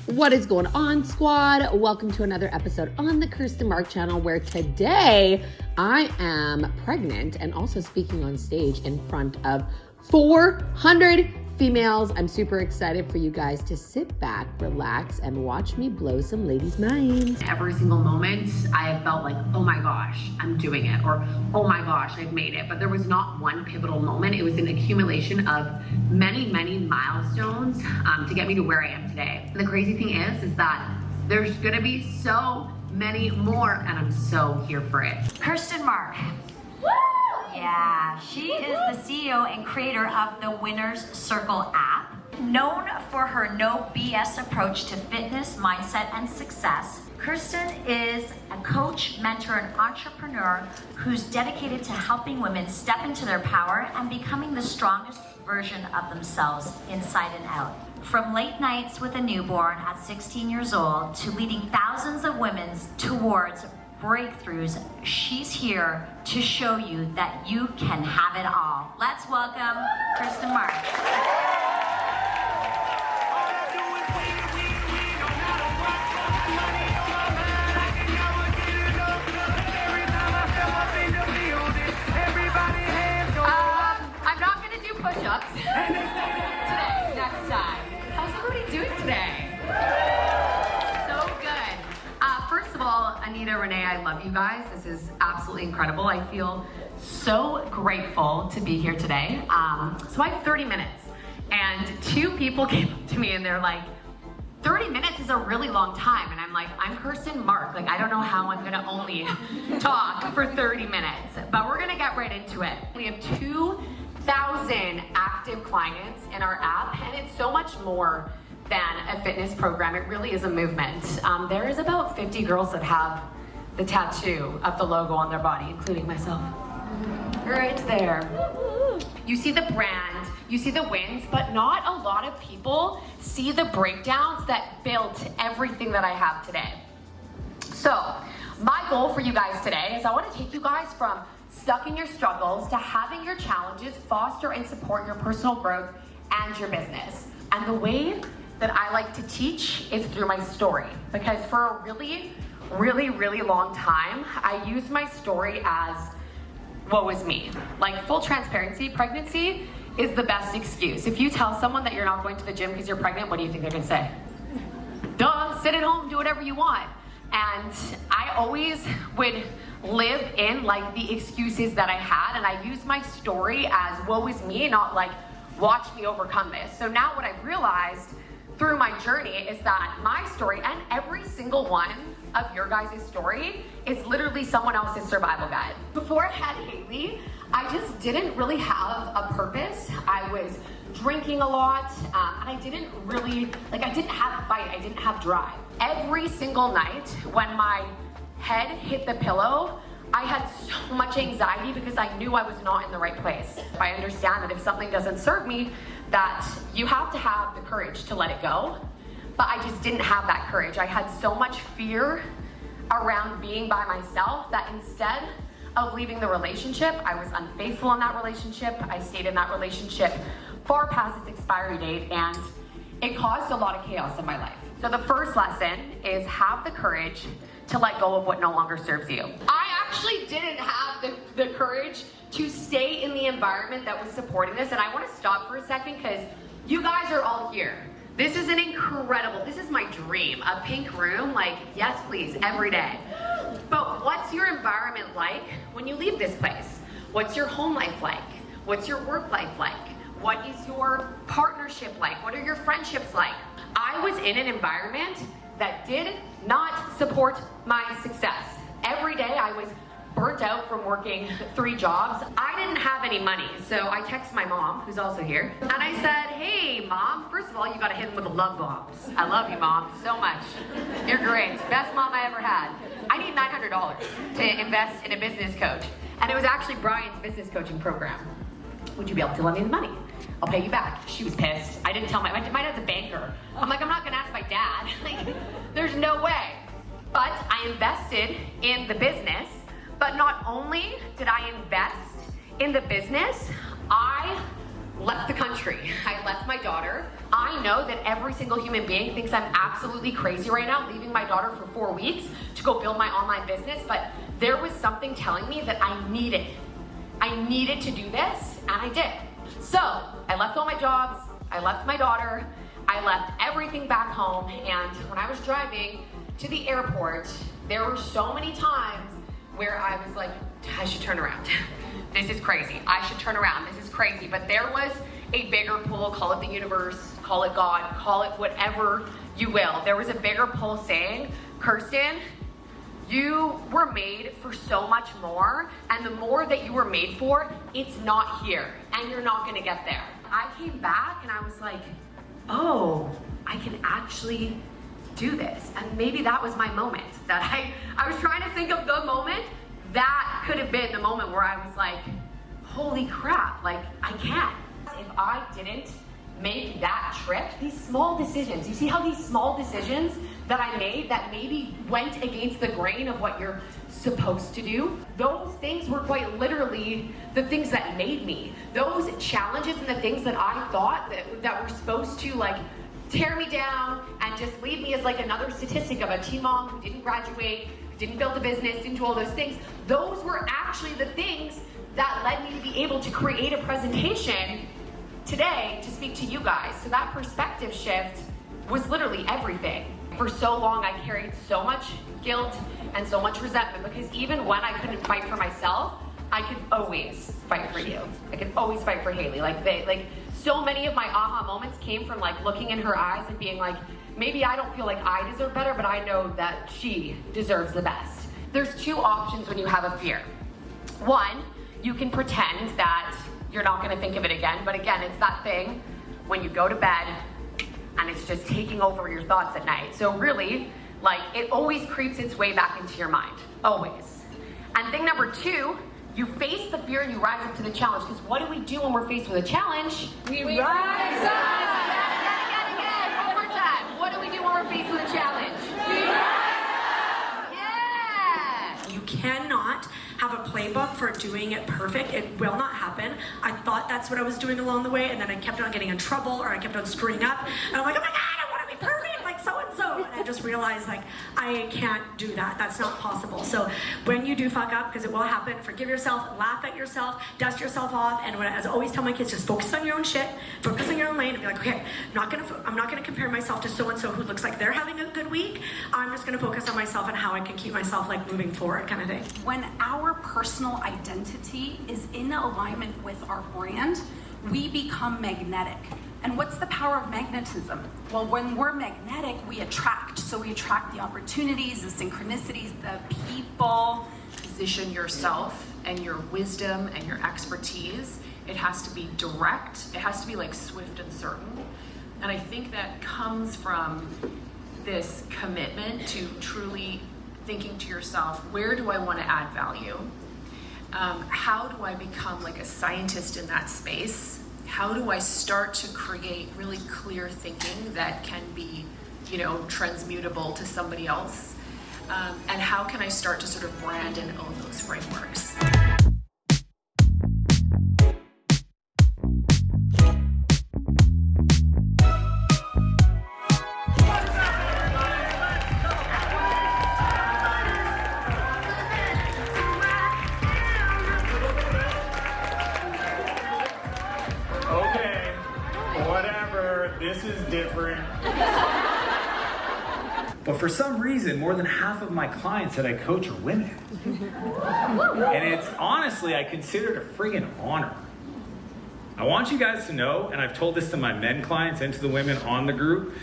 What is going on, squad? Welcome to another episode on the Kirsten Mark channel, where today I am pregnant and also speaking on stage in front of 400 females. I'm super excited for you guys to sit back, relax, and watch me blow some ladies' minds. Every single moment I have felt like, oh my gosh, I'm doing it, or oh my gosh, I've made it. But there was not one pivotal moment. It was an accumulation of many milestones to get me to where I am today. And the crazy thing is that there's gonna be so many more, and I'm so here for it. Kirsten Mark. Yeah, she is the CEO and creator of the Winner's Circle app. Known for her no BS approach to fitness, mindset, and success, Kirsten is a coach, mentor, and entrepreneur who's dedicated to helping women step into their power and becoming the strongest version of themselves inside and out. From late nights with a newborn at 16 years old to leading thousands of women towards breakthroughs, she's here to show you that you can have it all. Let's welcome Kirsten Mark. I'm not gonna do push-ups today, next time. How's everybody doing today? So good. First of all, Anita, Renee, I love you guys. This is absolutely incredible. I feel so grateful to be here today. So I have 30 minutes, and two people came up to me and they're like, 30 minutes is a really long time. And I'm like, I'm Kirsten Mark. Like, I don't know how I'm gonna only talk for 30 minutes, but we're gonna get right into it. We have 2,000 active clients in our app, and it's so much more than a fitness program. It really is a movement. There is about 50 girls that have the tattoo of the logo on their body, including myself. Right there. You see the brand, you see the wins, but not a lot of people see the breakdowns that built everything that I have today. So, my goal for you guys today is I want to take you guys from stuck in your struggles to having your challenges foster and support your personal growth and your business. And the way that I like to teach is through my story, because for a really long time, I used my story as what was me. Like, full transparency, pregnancy is the best excuse. If you tell someone that you're not going to the gym because you're pregnant, what do you think they're gonna say? Duh, sit at home, do whatever you want. And I always would live in like the excuses that I had, and I used my story as woe is me, not like watch me overcome this. So now what I've realized through my journey is that my story, and every single one of your guys' story, is literally someone else's survival guide. Before I had Haley, I just didn't really have a purpose. I was drinking a lot, and I didn't really, I didn't have a fight, I didn't have drive. Every single night when my head hit the pillow, I had so much anxiety because I knew I was not in the right place. I understand that if something doesn't serve me, that you have to have the courage to let it go. But I just didn't have that courage. I had so much fear around being by myself that instead of leaving the relationship, I was unfaithful in that relationship. I stayed in that relationship far past its expiry date, and it caused a lot of chaos in my life. So the first lesson is have the courage to let go of what no longer serves you. I actually didn't have the courage to stay in the environment that was supporting this, and I want to stop for a second because you guys are all here. This is this is my dream, a pink room, like, yes please, every day. But what's your environment like when you leave this place? What's your home life like? What's your work life like? What is your partnership like? What are your friendships like? I was in an environment that did not support my success. Every day I was burnt out from working 3 jobs. I didn't have any money, so I texted my mom, who's also here, and I said, hey mom, first of all, you gotta hit him with the love bombs. I love you, mom, so much. You're great, best mom I ever had. I need $900 to invest in a business coach, and it was actually Brian's business coaching program. Would you be able to lend me the money? I'll pay you back. She was pissed. I didn't tell my dad's a banker. I'm like, I'm not gonna ask my dad. Like, there's no way. But I invested in the business. But not only did I invest in the business, I left the country. I left my daughter. I know that every single human being thinks I'm absolutely crazy right now, leaving my daughter for 4 weeks to go build my online business, but there was something telling me that I needed to do this, and I did. So I left all my jobs, I left my daughter, I left everything back home, and when I was driving to the airport, there were so many times where I was like, I should turn around. This is crazy. I should turn around. This is crazy. But there was a bigger pull, call it the universe, call it God, call it whatever you will. There was a bigger pull saying, Kirsten, you were made for so much more, and the more that you were made for, it's not here, and you're not gonna get there. I came back and I was like, oh, I can actually do this. And maybe that was my moment, that I was trying to think of the moment that could have been the moment where I was like, holy crap, like I can. If I didn't make that trip, these small decisions, you see how these small decisions that I made that maybe went against the grain of what you're supposed to do, those things were quite literally the things that made me. Those challenges and the things that I thought that were supposed to like tear me down and just leave me as like another statistic of a teen mom who didn't graduate, who didn't build a business, didn't do all those things. Those were actually the things that led me to be able to create a presentation today to speak to you guys. So that perspective shift was literally everything. For so long, I carried so much guilt and so much resentment because even when I couldn't fight for myself, I could always fight for you. I could always fight for Haley. Like so many of my aha moments came from like looking in her eyes and being like, maybe I don't feel like I deserve better, but I know that she deserves the best. There's two options when you have a fear. One, you can pretend that you're not gonna think of it again, but again, it's that thing when you go to bed and it's just taking over your thoughts at night. So really, like it always creeps its way back into your mind, always. And thing number two, you face the fear and you rise up to the challenge. Because what do we do when we're faced with a challenge? We rise up! Again, one more time. What do we do when we're faced with a challenge? We rise up! Yeah! You cannot have a playbook for doing it perfect. It will not happen. I thought that's what I was doing along the way, and then I kept on getting in trouble, or I kept on screwing up, and I'm like, oh my God, I want to be perfect like so-and-so. And I just realized, like, I can't do that. That's not possible. So when you do fuck up, because it will happen, forgive yourself, laugh at yourself, dust yourself off, and what I always tell my kids, just focus on your own shit, focus on your own lane, and be like, okay, I'm not gonna compare myself to so-and-so who looks like they're having a good week. I'm just gonna focus on myself and how I can keep myself like moving forward, kind of thing. When our personal identity is in alignment with our brand, we become magnetic. And what's the power of magnetism? Well, when we're magnetic, we attract. So we attract the opportunities, the synchronicities, the people. Position yourself and your wisdom and your expertise. It has to be direct. It has to be like swift and certain. And I think that comes from this commitment to truly thinking to yourself, where do I want to add value? How do I become like a scientist in that space? How do I start to create really clear thinking that can be, transmutable to somebody else? And how can I start to sort of brand and own those frameworks? This is different. But for some reason, more than half of my clients that I coach are women. And it's honestly, I consider it a friggin' honor. I want you guys to know, and I've told this to my men clients and to the women on the group,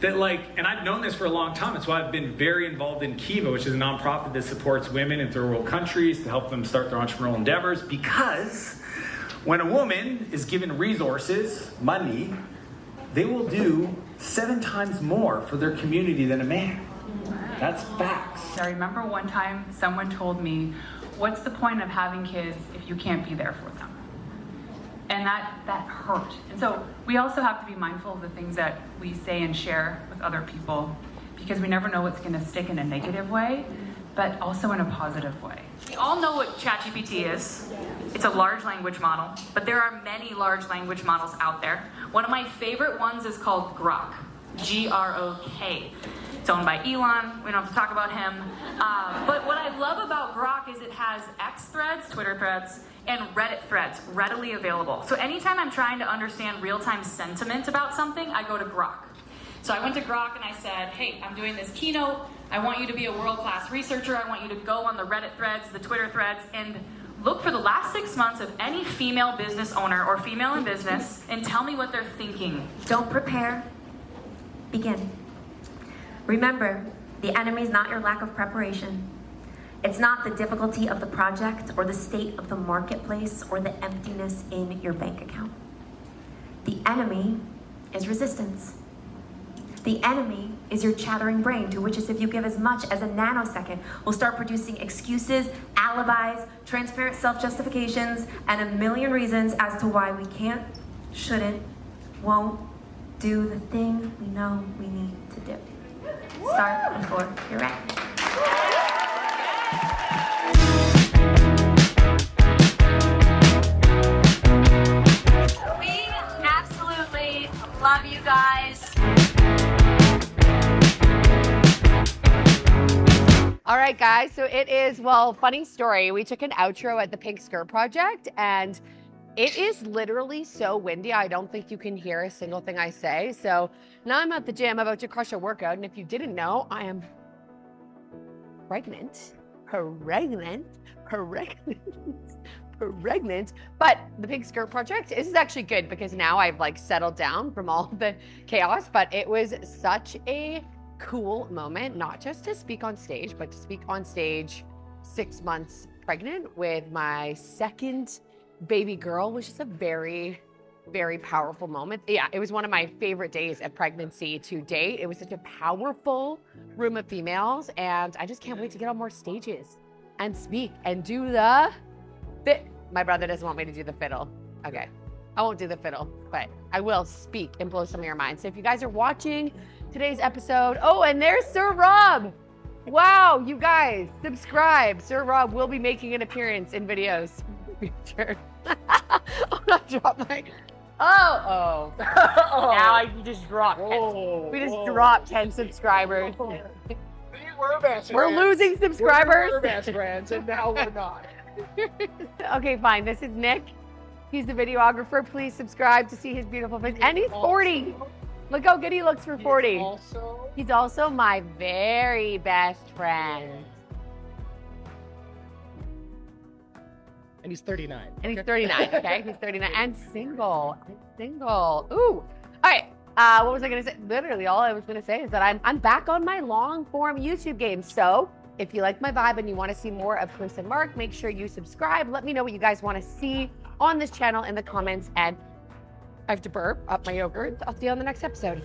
that and I've known this for a long time. It's why I've been very involved in Kiva, which is a nonprofit that supports women in third world countries to help them start their entrepreneurial endeavors, because when a woman is given resources, money, they will do 7 times more for their community than a man. That's facts. I remember one time someone told me, what's the point of having kids if you can't be there for them? And that hurt. And so we also have to be mindful of the things that we say and share with other people, because we never know what's gonna stick in a negative way. but also in a positive way. We all know what ChatGPT is. It's a large language model, but there are many large language models out there. One of my favorite ones is called Grok, G-R-O-K. It's owned by Elon. We don't have to talk about him. But what I love about Grok is it has X threads, Twitter threads, and Reddit threads readily available. So anytime I'm trying to understand real-time sentiment about something, I go to Grok. So I went to Grok and I said, hey, I'm doing this keynote. I want you to be a world-class researcher. I want you to go on the Reddit threads, the Twitter threads, and look for the last 6 months of any female business owner or female in business and tell me what they're thinking. Don't prepare, begin. Remember, the enemy is not your lack of preparation. It's not the difficulty of the project or the state of the marketplace or the emptiness in your bank account. The enemy is resistance. The enemy is your chattering brain, to which is if you give as much as a nanosecond, will start producing excuses, alibis, transparent self-justifications, and a million reasons as to why we can't, shouldn't, won't do the thing we know we need to do. Start before you're ready. We absolutely love you guys. All right, guys, so it is, well, funny story. We took an outro at the Pink Skirt Project, and it is literally so windy. I don't think you can hear a single thing I say. So now I'm at the gym about to crush a workout. And if you didn't know, I am pregnant. But the Pink Skirt Project, this is actually good because now I've like settled down from all the chaos, but it was such a cool moment, not just to speak on stage, but to speak on stage 6 months pregnant with my second baby girl, which is a very, very powerful moment. Yeah, it was one of my favorite days of pregnancy to date. It was such a powerful room of females, and I just can't wait to get on more stages and speak and do the fit. My brother doesn't want me to do the fiddle. Okay, I won't do the fiddle, but I will speak and blow some of your minds. So if you guys are watching today's episode, oh, and there's Sir Rob. Wow, you guys, subscribe. Sir Rob will be making an appearance in videos in the future. I'm not dropping my. Oh. Now I just dropped 10. We just dropped 10 subscribers. We're losing subscribers. We're best friends, and now we're not. Okay, fine. This is Nick. He's the videographer. Please subscribe to see his beautiful face. And he's 40. Look how good he looks for 40. He's also my very best friend. And he's 39. And he's 39, okay? He's 39 and single. Ooh. All right. What was I going to say? Literally, all I was going to say is that I'm back on my long-form YouTube game. So if you like my vibe and you want to see more of Chris and Mark, make sure you subscribe. Let me know what you guys want to see on this channel in the comments. And I have to burp up my yogurt. I'll see you on the next episode.